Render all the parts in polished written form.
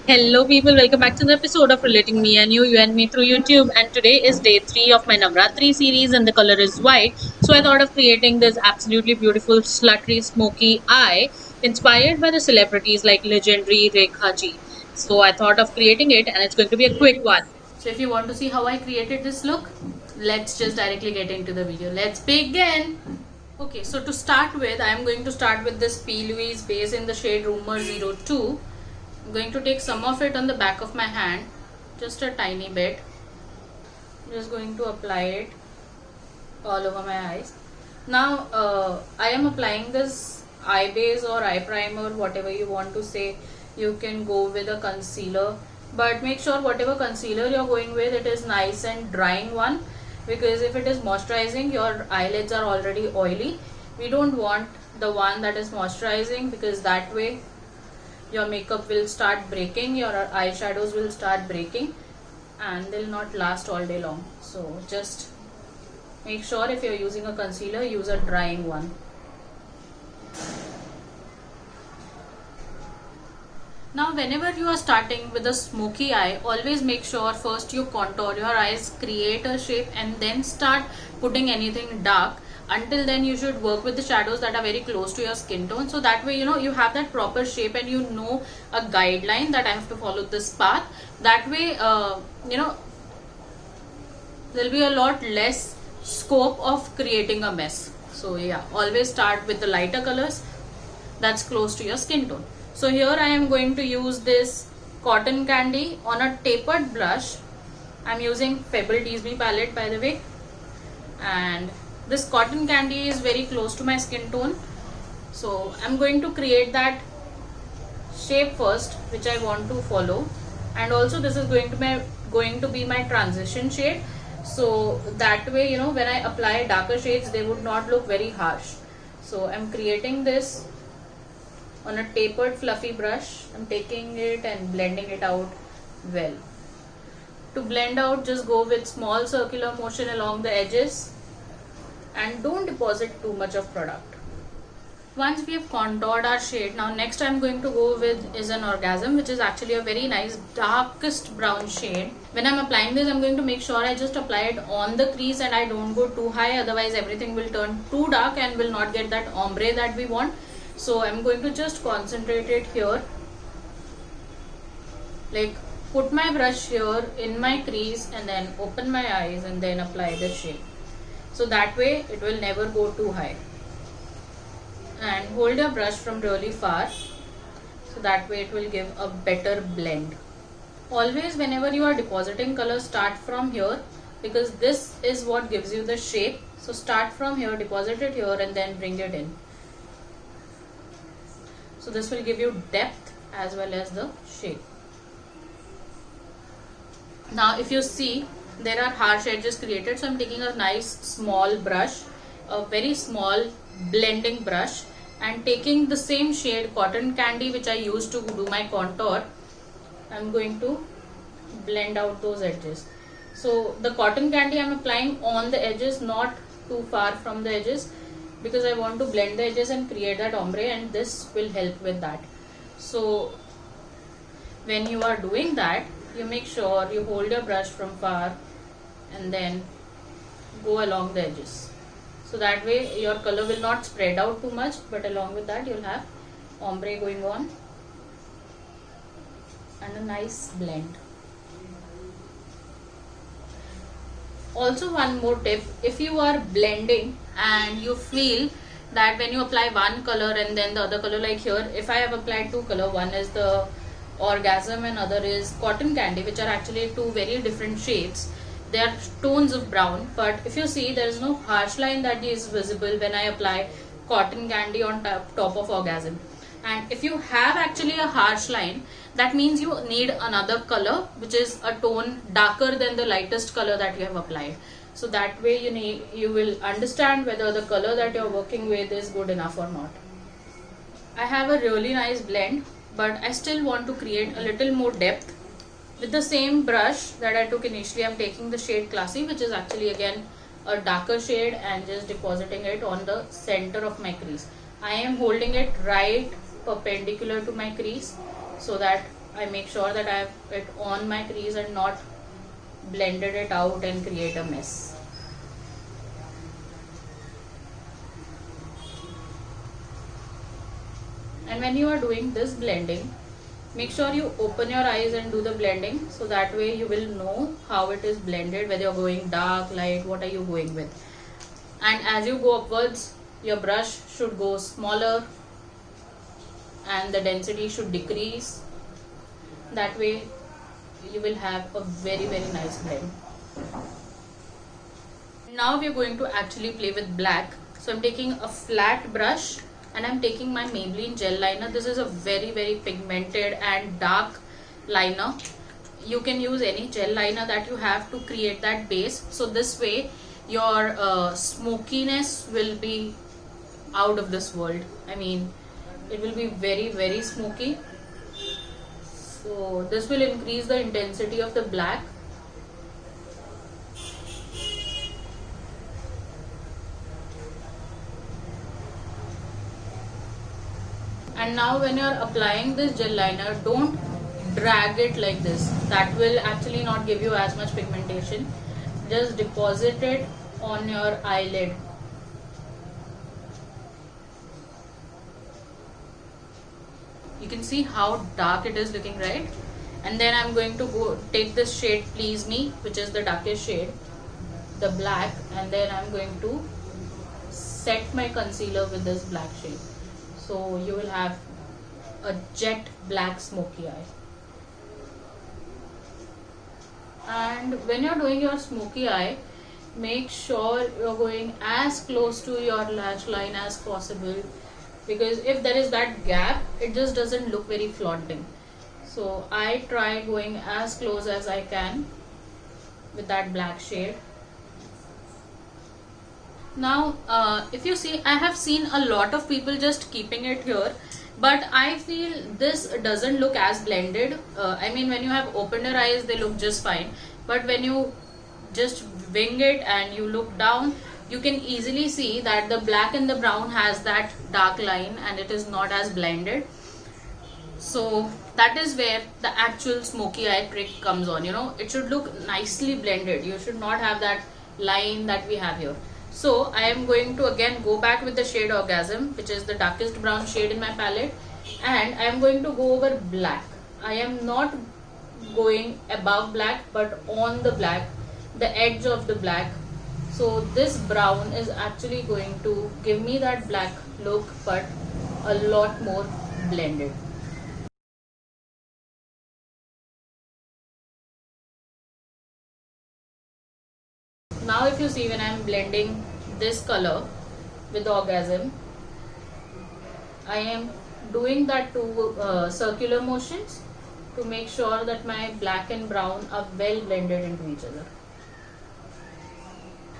Hello, people. Welcome back to the episode of Relating Me and You and Me through YouTube. And today is day 3 of my Navratri series, and the color is white. So I thought of creating this absolutely beautiful, slutty, smoky eye inspired by the celebrities like legendary Rekha Ji. So I thought of creating it, and it's going to be a quick one. So if you want to see how I created this look, let's just directly get into the video. Let's begin. Okay, so to start with, I am going to start with this P. Louise base in the shade Rumor 02. I'm going to take some of it on the back of my hand, just a tiny bit. I'm just going to apply it all over my eyes. Now, I am applying this eye base or eye primer, whatever you want to say. You can go with a concealer, but make sure whatever concealer you're going with, it is nice and drying one, because if it is moisturizing, your eyelids are already oily. We don't want the one that is moisturizing, because that way your makeup will start breaking, your eyeshadows will start breaking, and they'll not last all day long. So just make sure if you're using a concealer, use a drying one. Now whenever you are starting with a smoky eye, always make sure first you contour your eyes, create a shape, and then start putting anything dark. Until then you should work with the shadows that are very close to your skin tone, so that way you have that proper shape and you know a guideline that I have to follow this path. That way there'll be a lot less scope of creating a mess. So yeah, always start with the lighter colors that's close to your skin tone. So here I am going to use this cotton candy on a tapered brush. I'm using Pebble Disney palette, by the way, and this cotton candy is very close to my skin tone. So I'm going to create that shape first, which I want to follow, and also this is going to be my transition shade. So that way, when I apply darker shades, they would not look very harsh. So I'm creating this on a tapered fluffy brush. I'm taking it and blending it out well. To blend out, just go with small circular motion along the edges and don't deposit too much of product. Once we have contoured our shade, now next I'm going to go with is an Orgasm, which is actually a very nice darkest brown shade. When I'm applying this, I'm going to make sure I just apply it on the crease and I don't go too high, otherwise everything will turn too dark and will not get that ombre that we want. So I'm going to just concentrate it here, like put my brush here in my crease and then open my eyes and then apply the shade. So that way it will never go too high. And hold your brush from really far, so that way it will give a better blend. Always whenever you are depositing color, start from here, because this is what gives you the shape. So start from here, deposit it here and then bring it in. So this will give you depth as well as the shape. Now if you see, there are harsh edges created, so I'm taking a nice small brush, a very small blending brush, and taking the same shade cotton candy which I used to do my contour, I'm going to blend out those edges. So the cotton candy I'm applying on the edges, not too far from the edges, because I want to blend the edges and create that ombre, and this will help with that. So when you are doing that, you make sure you hold your brush from far and then go along the edges. So that way your color will not spread out too much, but along with that you'll have ombre going on and a nice blend. Also, one more tip, if you are blending and you feel that when you apply one color and then the other color, like here if I have applied two color, one is the Orgasm and other is cotton candy, which are actually two very different shades. They are tones of brown, but if you see, there is no harsh line that is visible when I apply cotton candy on top of Orgasm. And if you have actually a harsh line, that means you need another color which is a tone darker than the lightest color that you have applied. So that way you will understand whether the color that you're working with is good enough or not. I have a really nice blend, but I still want to create a little more depth. With the same brush that I took initially, I'm taking the shade Classy, which is actually again a darker shade, and just depositing it on the center of my crease. I am holding it right perpendicular to my crease so that I make sure that I have it on my crease and not blended it out and create a mess. And when you are doing this blending, make sure you open your eyes and do the blending, so that way you will know how it is blended, whether you're going dark, light, what are you going with. And as you go upwards, your brush should go smaller and the density should decrease. That way you will have a very nice blend. Now we are going to actually play with black. So I'm taking a flat brush and I'm taking my Maybelline gel liner. This is a very pigmented and dark liner. You can use any gel liner that you have to create that base. So this way your smokiness will be out of this world. I mean, it will be very smoky. So this will increase the intensity of the black. And now when you are applying this gel liner, don't drag it like this. That will actually not give you as much pigmentation. Just deposit it on your eyelid. You can see how dark it is looking, right? And then I'm going to go take this shade Please Me, which is the darkest shade, the black, and then I'm going to set my concealer with this black shade. So you will have a jet black smoky eye. And when you're doing your smoky eye, make sure you're going as close to your lash line as possible, because if there is that gap, it just doesn't look very flaunting. So I try going as close as I can with that black shade. Now if you see, I have seen a lot of people just keeping it here, but I feel this doesn't look as blended. I mean, when you have opened your eyes, they look just fine, but when you just wing it and you look down, you can easily see that the black and the brown has that dark line and it is not as blended. So that is where the actual smoky eye trick comes on. You know, it should look nicely blended. You should not have that line that we have here. So I am going to again go back with the shade Orgasm, which is the darkest brown shade in my palette, and I am going to go over black. I am not going above black, but on the black, the edge of the black. So this brown is actually going to give me that black look, but a lot more blended. Now if you see, when I am blending this color with Orgasm, I am doing that to circular motions to make sure that my black and brown are well blended into each other.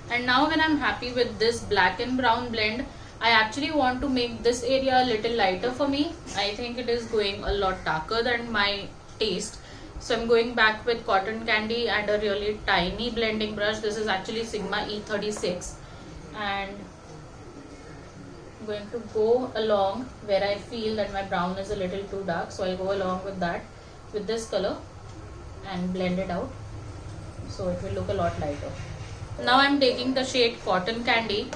And now when I'm happy with this black and brown blend, I actually want to make this area a little lighter for me. I think it is going a lot darker than my taste. So I'm going back with cotton candy and a really tiny blending brush. This is actually Sigma E36, and I'm going to go along where I feel that my brown is a little too dark. So I'll go along with that with this color and blend it out, so it will look a lot lighter. Now I'm taking the shade Cotton Candy.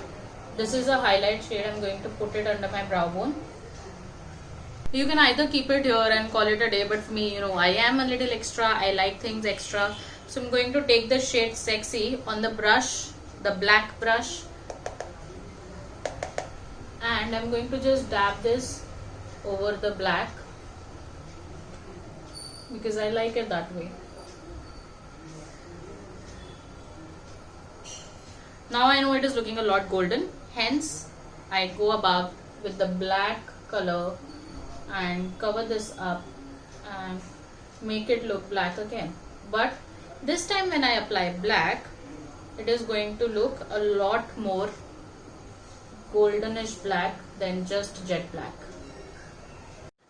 This is a highlight shade. I'm going to put it under my brow bone. You can either keep it here and call it a day, but for me, you know, I am a little extra. I like things extra. So I'm going to take the shade Sexy on the brush, the black brush, and I'm going to just dab this over the black because I like it that way. Now I know it is looking a lot golden, hence I go above with the black color and cover this up and make it look black again. But this time when I apply black, it is going to look a lot more goldenish black than just jet black.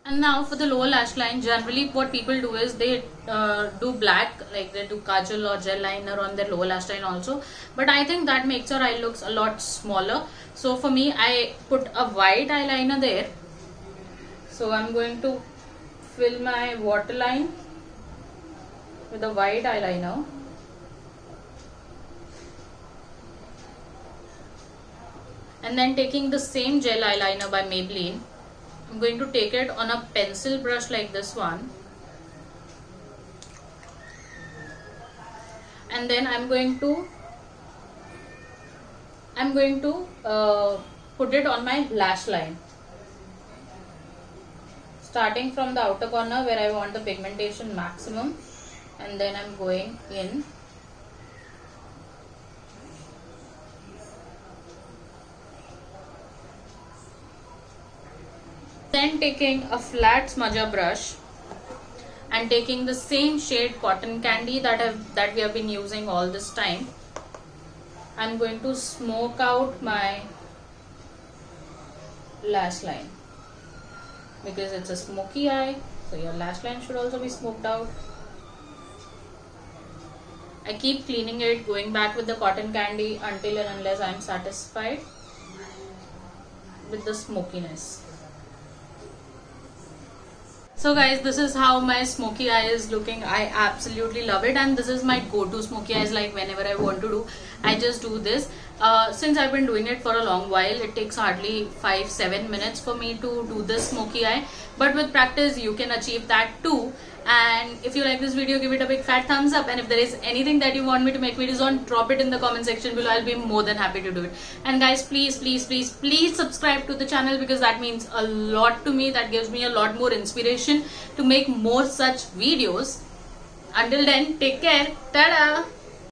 And now for the lower lash line, generally what people do is they do black, like they do kajal or gel liner on their lower lash line also. But I think that makes your eye looks a lot smaller. So for me, I put a white eyeliner there. So I'm going to fill my waterline with a white eyeliner. And then taking the same gel eyeliner by Maybelline, I'm going to take it on a pencil brush like this one. And then I'm going to put it on my lash line. Starting from the outer corner where I want the pigmentation maximum. And then I'm going in. Then taking a flat smudger brush and taking the same shade Cotton Candy that we have been using all this time, I'm going to smoke out my lash line because it's a smoky eye, so your lash line should also be smoked out. I keep cleaning it, going back with the Cotton Candy until and unless I'm satisfied with the smokiness. So guys, this is how my smoky eye is looking. I absolutely love it, and this is my go-to smoky eyes. Like whenever I want to do, I just do this. Since I've been doing it for a long while, it takes hardly 5-7 minutes for me to do this smoky eye. But with practice, you can achieve that too. And if you like this video, give it a big fat thumbs up. And if there is anything that you want me to make videos on, drop it in the comment section below. I'll be more than happy to do it. And guys, please subscribe to the channel because that means a lot to me. That gives me a lot more inspiration to make more such videos. Until then, take care. Tada!